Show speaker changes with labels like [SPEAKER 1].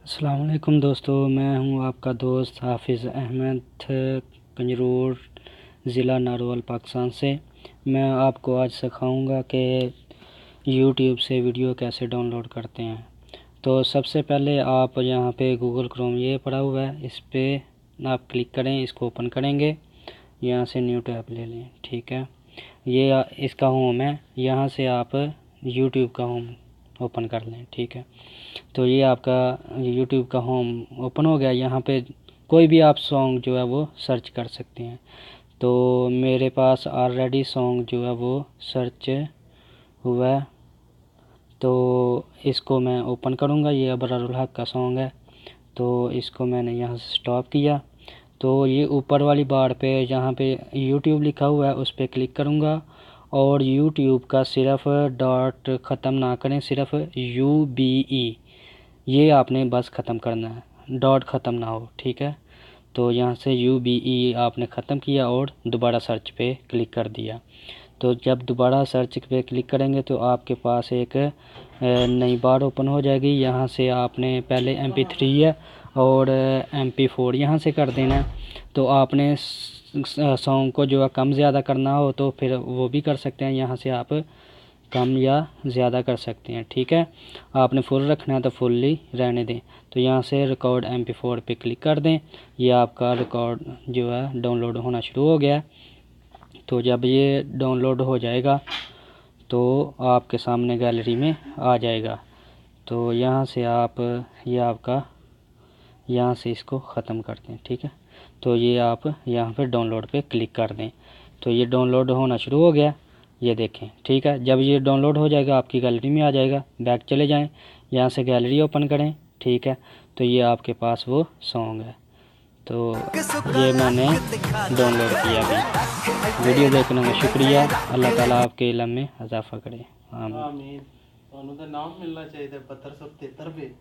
[SPEAKER 1] अस्सलाम वालेकुम दोस्तों, मैं हूं आपका दोस्त हाफिज़ अहमद, कंजरूर ज़िला नारोल पाकिस्तान से। मैं आपको आज सिखाऊंगा कि यूट्यूब से वीडियो कैसे डाउनलोड करते हैं। तो सबसे पहले आप यहां पे गूगल क्रोम ये पड़ा हुआ है, इस पर आप क्लिक करें, इसको ओपन करेंगे। यहां से न्यू टैब ले लें, ठीक है। ये इसका होम है, यहां से आप यूट्यूब का होम ओपन कर लें, ठीक है। तो ये आपका यूट्यूब का होम ओपन हो गया। यहाँ पे कोई भी आप सॉन्ग जो है वो सर्च कर सकते हैं। तो मेरे पास ऑलरेडी सॉन्ग जो है वो सर्च हुआ है, तो इसको मैं ओपन करूँगा। ये अबरारुल हक का सॉन्ग है, तो इसको मैंने यहाँ से स्टॉप किया। तो ये ऊपर वाली बार पे जहाँ पे यूट्यूब लिखा हुआ है उस पर क्लिक करूँगा, और यूट्यूब का सिर्फ डॉट ख़त्म ना करें, सिर्फ UBE ये आपने बस ख़त्म करना है, डॉट ख़त्म ना हो, ठीक है। तो यहाँ से UBE आपने ख़त्म किया और दोबारा सर्च पे क्लिक कर दिया। तो जब दोबारा सर्च पे क्लिक करेंगे तो आपके पास एक नई बार ओपन हो जाएगी। यहाँ से आपने पहले MP3 है और MP4 यहाँ से कर देना है। तो आपने सॉन्ग को जो है कम ज़्यादा करना हो तो फिर वो भी कर सकते हैं, यहाँ से आप कम या ज़्यादा कर सकते हैं, ठीक है। आपने फुल रखना है तो फुल ही रहने दें। तो यहाँ से रिकॉर्ड MP4 पे क्लिक कर दें। ये आपका रिकॉर्ड जो है डाउनलोड होना शुरू हो गया। तो जब ये डाउनलोड हो जाएगा तो आपके सामने गैलरी में आ जाएगा। तो यहाँ से आप ये आपका यहाँ से इसको ख़त्म कर दें, ठीक है। तो ये आप यहाँ पर डाउनलोड पे क्लिक कर दें। तो ये डाउनलोड होना शुरू हो गया, ये देखें, ठीक है। जब ये डाउनलोड हो जाएगा आपकी गैलरी में आ जाएगा। बैक चले जाएं, यहाँ से गैलरी ओपन करें, ठीक है। तो ये आपके पास वो सॉन्ग है। तो ये मैंने डाउनलोड किया अभी। वीडियो देखने का शुक्रिया। अल्लाह ताला आपके इल्म में इजाफा करे, आमीन।
[SPEAKER 2] आमीन। ਤੁਹਾਨੂੰ ਤਾਂ ਨਾਮ ਮਿਲਣਾ ਚਾਹੀਦਾ 7273 पे।